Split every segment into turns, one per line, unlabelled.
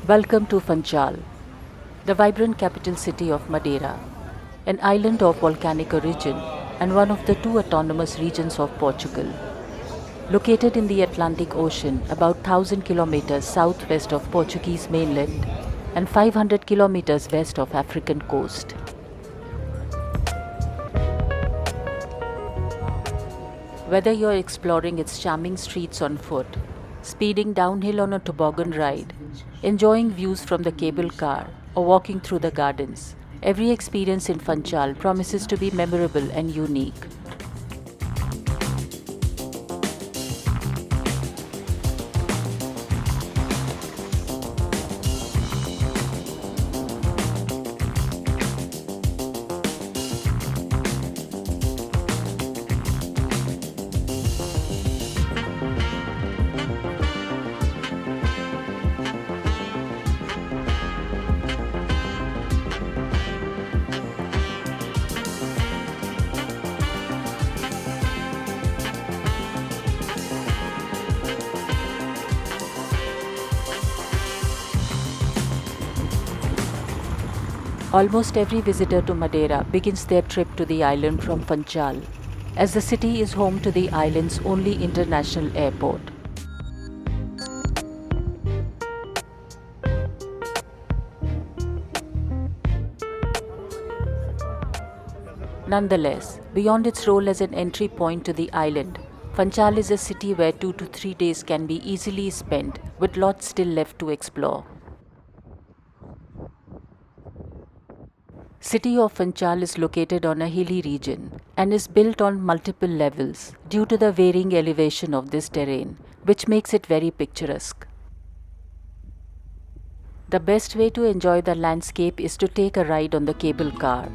Welcome to Funchal, the vibrant capital city of Madeira, an island of volcanic origin and one of the two autonomous regions of Portugal. Located in the Atlantic Ocean, about 1,000 kilometers southwest of Portuguese mainland and 500 kilometers west of African coast. Whether you're exploring its charming streets on foot, speeding downhill on a toboggan ride, enjoying views from the cable car, or walking through the gardens, every experience in Funchal promises to be memorable and unique. Almost every visitor to Madeira begins their trip to the island from Funchal, as the city is home to the island's only international airport. Nonetheless, beyond its role as an entry point to the island, Funchal is a city where 2 to 3 days can be easily spent, with lots still left to explore. City of Funchal is located on a hilly region and is built on multiple levels due to the varying elevation of this terrain, which makes it very picturesque. The best way to enjoy the landscape is to take a ride on the cable car.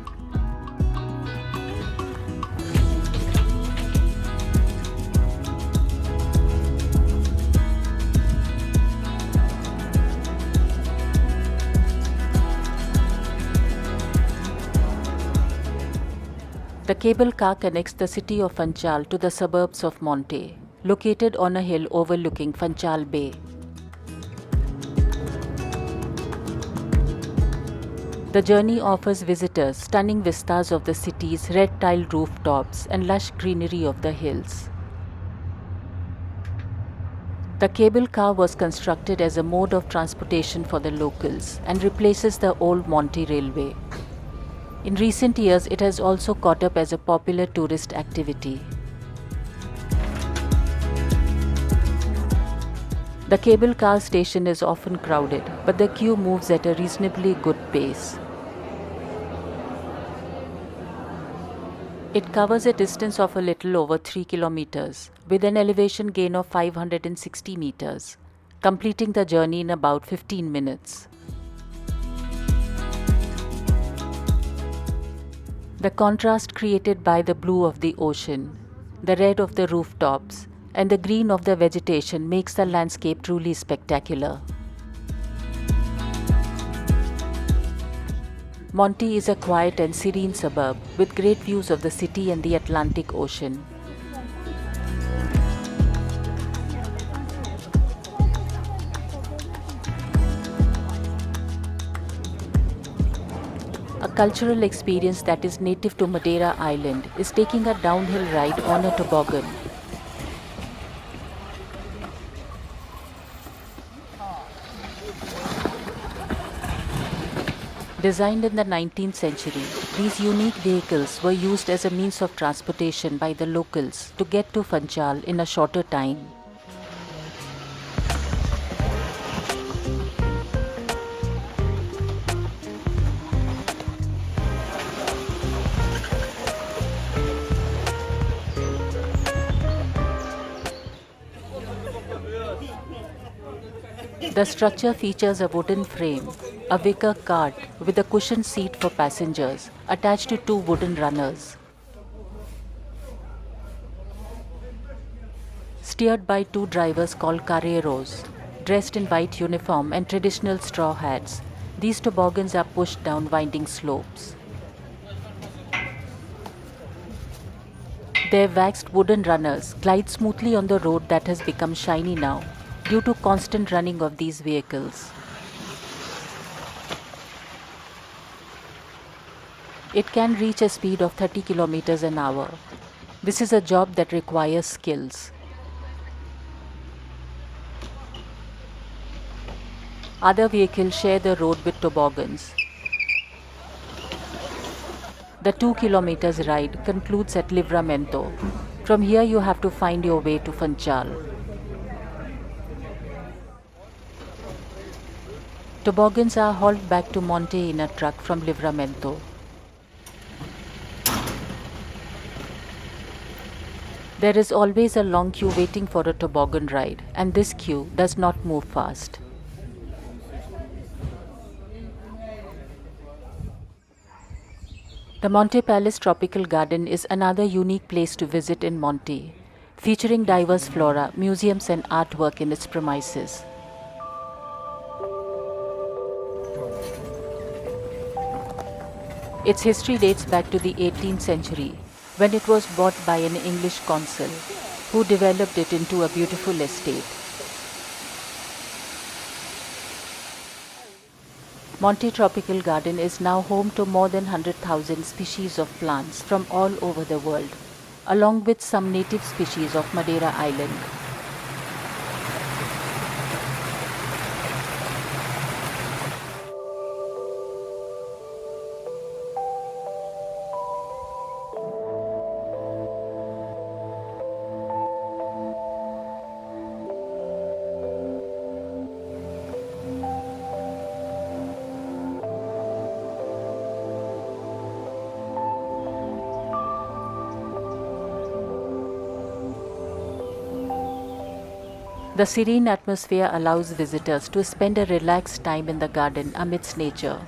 The cable car connects the city of Funchal to the suburbs of Monte, located on a hill overlooking Funchal Bay. The journey offers visitors stunning vistas of the city's red-tiled rooftops and lush greenery of the hills. The cable car was constructed as a mode of transportation for the locals and replaces the old Monte Railway. In recent years, it has also caught up as a popular tourist activity. The cable car station is often crowded, but the queue moves at a reasonably good pace. It covers a distance of a little over 3 kilometers, with an elevation gain of 560 meters, completing the journey in about 15 minutes. The contrast created by the blue of the ocean, the red of the rooftops, and the green of the vegetation makes the landscape truly spectacular. Monte is a quiet and serene suburb with great views of the city and the Atlantic Ocean. A cultural experience that is native to Madeira Island is taking a downhill ride on a toboggan. Designed in the 19th century, these unique vehicles were used as a means of transportation by the locals to get to Funchal in a shorter time. The structure features a wooden frame, a wicker cart with a cushioned seat for passengers attached to 2 wooden runners. Steered by 2 drivers called carreros, dressed in white uniform and traditional straw hats, these toboggans are pushed down winding slopes. Their waxed wooden runners glide smoothly on the road that has become shiny now due to constant running of these vehicles. It can reach a speed of 30 kilometers an hour. This is a job that requires skills. Other vehicles share the road with toboggans. The 2 kilometers ride concludes at Livramento. From here you have to find your way to Funchal. Toboggans are hauled back to Monte in a truck from Livramento. There is always a long queue waiting for a toboggan ride, and this queue does not move fast. The Monte Palace Tropical Garden is another unique place to visit in Monte, featuring diverse flora, museums and artwork in its premises. Its history dates back to the 18th century, when it was bought by an English consul, who developed it into a beautiful estate. Monte Tropical Garden is now home to more than 100,000 species of plants from all over the world, along with some native species of Madeira Island. The serene atmosphere allows visitors to spend a relaxed time in the garden amidst nature.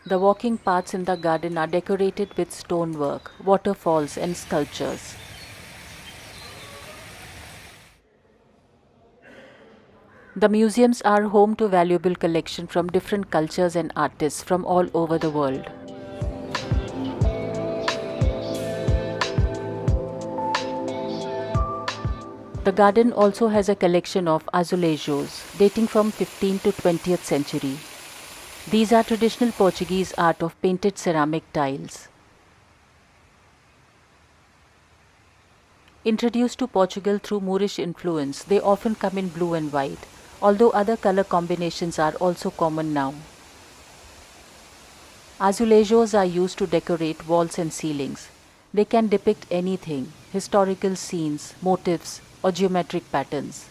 The walking paths in the garden are decorated with stonework, waterfalls and sculptures. The museums are home to valuable collections from different cultures and artists from all over the world. The garden also has a collection of azulejos dating from 15th to 20th century. These are traditional Portuguese art of painted ceramic tiles. Introduced to Portugal through Moorish influence, they often come in blue and white, although other color combinations are also common now. Azulejos are used to decorate walls and ceilings. They can depict anything, historical scenes, motifs, or geometric patterns.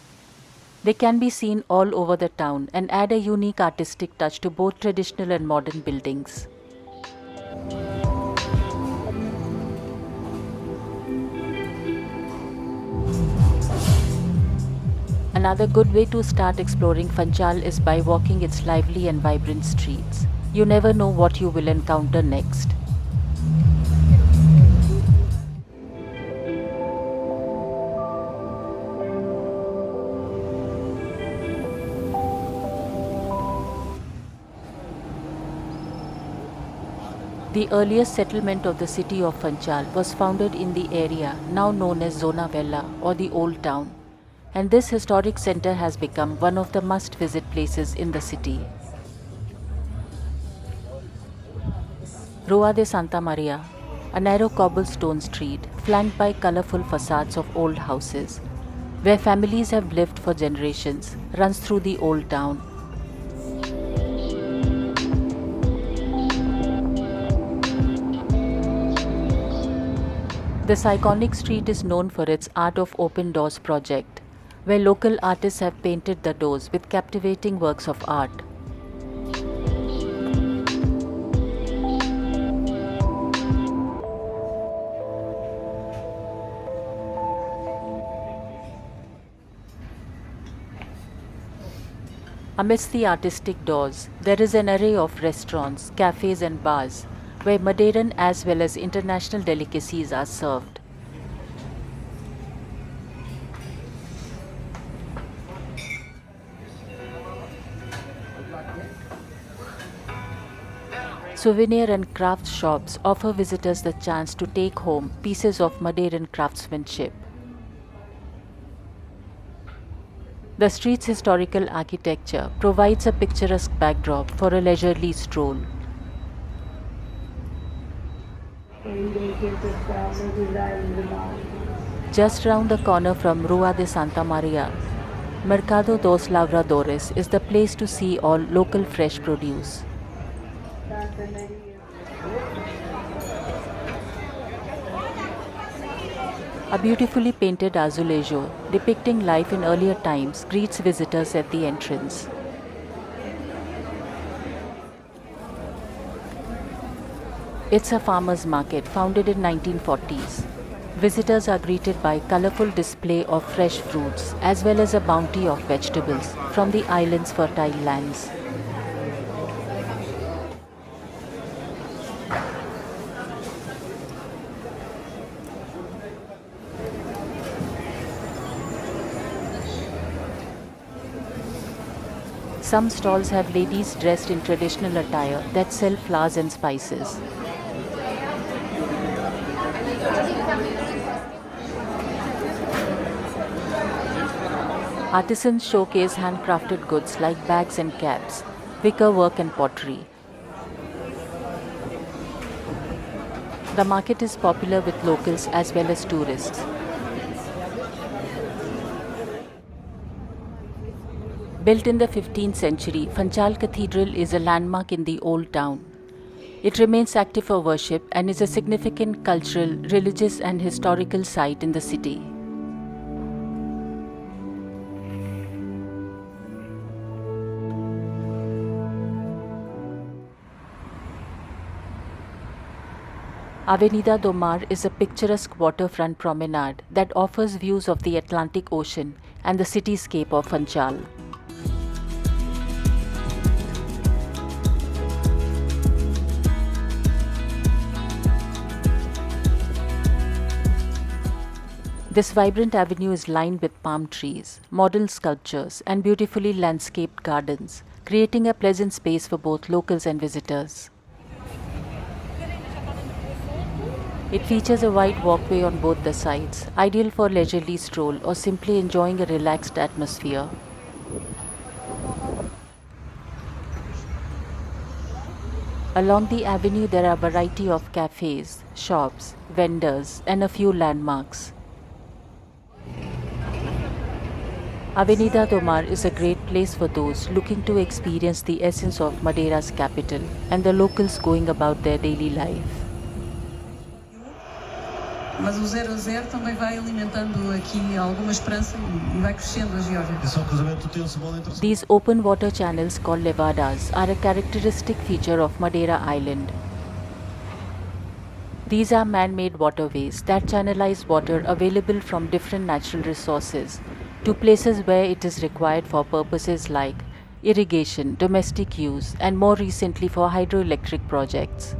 They can be seen all over the town and add a unique artistic touch to both traditional and modern buildings. Another good way to start exploring Funchal is by walking its lively and vibrant streets. You never know what you will encounter next. The earliest settlement of the city of Funchal was founded in the area now known as Zona Vella or the Old Town, and this historic center has become one of the must-visit places in the city. Rua de Santa Maria, a narrow cobblestone street flanked by colorful facades of old houses, where families have lived for generations, runs through the old town. This iconic street is known for its Art of Open Doors project, where local artists have painted the doors with captivating works of art. Amidst the artistic doors, there is an array of restaurants, cafes and bars, where Madeiran as well as international delicacies are served. Souvenir and craft shops offer visitors the chance to take home pieces of Madeiran craftsmanship. The street's historical architecture provides a picturesque backdrop for a leisurely stroll. Just round the corner from Rua de Santa Maria, Mercado dos Lavradores is the place to see all local fresh produce. A beautifully painted azulejo depicting life in earlier times greets visitors at the entrance. It's a farmer's market founded in 1940s. Visitors are greeted by colorful display of fresh fruits as well as a bounty of vegetables from the island's fertile lands. Some stalls have ladies dressed in traditional attire that sell flowers and spices. Artisans showcase handcrafted goods like bags and caps, wicker work and pottery. The market is popular with locals as well as tourists. Built in the 15th century, Funchal Cathedral is a landmark in the old town. It remains active for worship and is a significant cultural, religious and historical site in the city. Avenida do Mar is a picturesque waterfront promenade that offers views of the Atlantic Ocean and the cityscape of Funchal. This vibrant avenue is lined with palm trees, modern sculptures, and beautifully landscaped gardens, creating a pleasant space for both locals and visitors. It features a wide walkway on both the sides, ideal for leisurely stroll or simply enjoying a relaxed atmosphere. Along the avenue there are a variety of cafes, shops, vendors, and a few landmarks. Avenida do Mar is a great place for those looking to experience the essence of Madeira's capital and the locals going about their daily life.
Mas o 0 a 0 também vai alimentando aqui alguma esperança e vai crescendo a Geórgia.
These open water channels called levadas are a characteristic feature of Madeira Island. These are man-made waterways that channelize water available from different natural resources to places where it is required for purposes like irrigation, domestic use, and more recently for hydroelectric projects.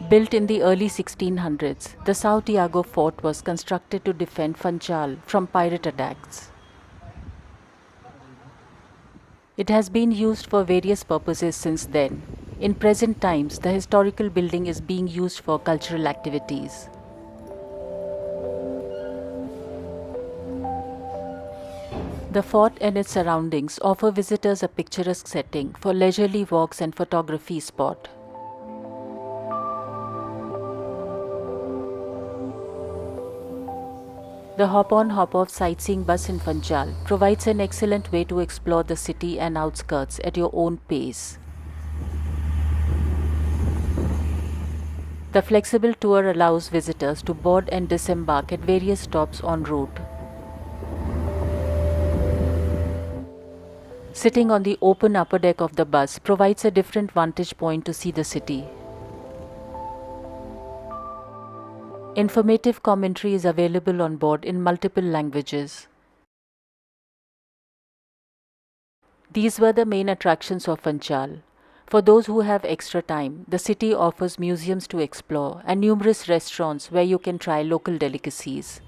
Built in the early 1600s, the São Tiago fort was constructed to defend Funchal from pirate attacks. It has been used for various purposes since then. In present times, the historical building is being used for cultural activities. The fort and its surroundings offer visitors a picturesque setting for leisurely walks and photography spot. The hop-on hop-off sightseeing bus in Funchal provides an excellent way to explore the city and outskirts at your own pace. The flexible tour allows visitors to board and disembark at various stops en route. Sitting on the open upper deck of the bus provides a different vantage point to see the city. Informative commentary is available on board in multiple languages. These were the main attractions of Funchal. For those who have extra time, the city offers museums to explore and numerous restaurants where you can try local delicacies.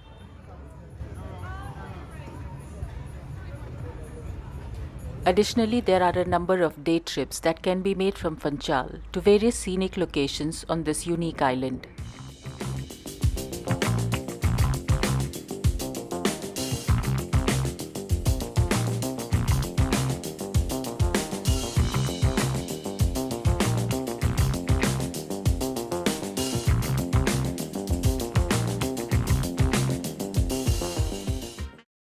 Additionally, there are a number of day trips that can be made from Funchal to various scenic locations on this unique island.